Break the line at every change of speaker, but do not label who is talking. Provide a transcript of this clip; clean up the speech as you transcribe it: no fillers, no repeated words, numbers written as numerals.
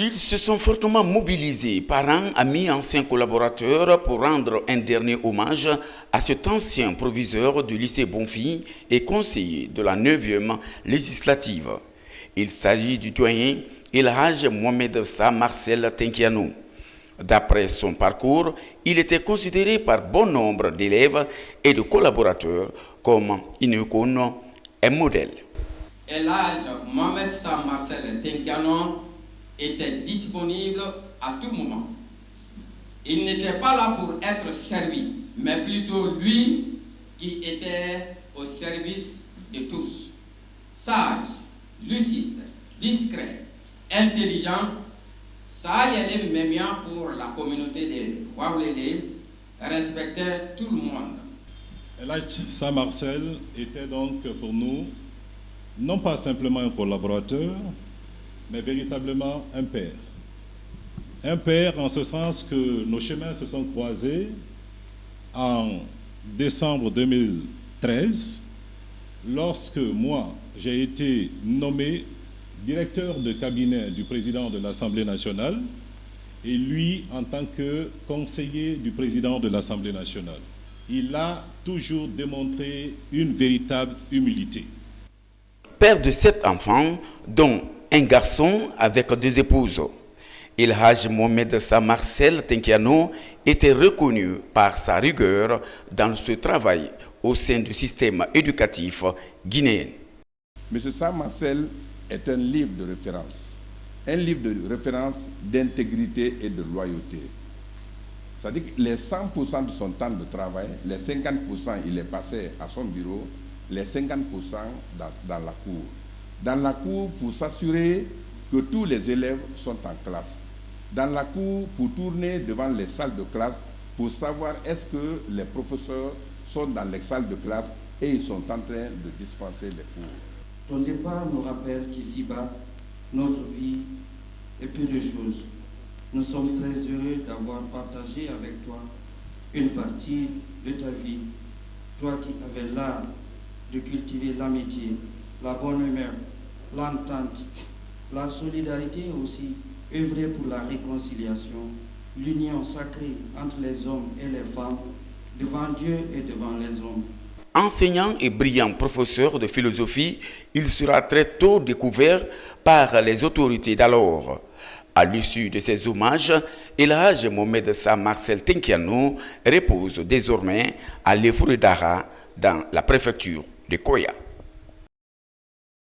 Ils se sont fortement mobilisés, parents, amis, anciens collaborateurs, pour rendre un dernier hommage à cet ancien proviseur du lycée Bonfils et conseiller de la 9e législative. Il s'agit du doyen El Hadj Mohamed Sa Marcel Tenkiano. D'après son parcours, il était considéré par bon nombre d'élèves et de collaborateurs comme une icône, un modèle.
El Hadj Mohamed Sa Marcel Tenkiano était disponible à tout moment. Il n'était pas là pour être servi, mais plutôt lui qui était au service de tous. Sage, lucide, discret, intelligent, ça y allait même bien pour la communauté de Waoulélé, respectait tout le monde.
El Hadj Sa Marcel était donc pour nous non pas simplement un collaborateur, mais véritablement un père. Un père en ce sens que nos chemins se sont croisés en décembre 2013, lorsque moi, j'ai été nommé directeur de cabinet du président de l'Assemblée nationale et lui en tant que conseiller du président de l'Assemblée nationale. Il a toujours démontré une véritable humilité.
Père de 7 enfants, dont un garçon avec 2 épouses. El Hadj Mohamed Sa Marcel Tenkiano était reconnu par sa rigueur dans ce travail au sein du système éducatif guinéen.
M. Sa Marcel est un livre de référence d'intégrité et de loyauté. C'est-à-dire que les 100% de son temps de travail, les 50% il est passé à son bureau, les 50% dans la cour. Dans la cour pour s'assurer que tous les élèves sont en classe. Dans la cour pour tourner devant les salles de classe pour savoir est-ce que les professeurs sont dans les salles de classe et ils sont en train de dispenser les cours.
Ton départ nous rappelle qu'ici-bas, notre vie est peu de choses. Nous sommes très heureux d'avoir partagé avec toi une partie de ta vie. Toi qui avais l'art de cultiver l'amitié, la bonne humeur, l'entente, la solidarité aussi, œuvrer pour la réconciliation, l'union sacrée entre les hommes et les femmes, devant Dieu et devant les hommes.
Enseignant et brillant professeur de philosophie, il sera très tôt découvert par les autorités d'alors. À l'issue de ces hommages, El Hadj Mohamed Sa Marcel Tenkiano repose désormais à l'Efroué Dara dans la préfecture de Koya.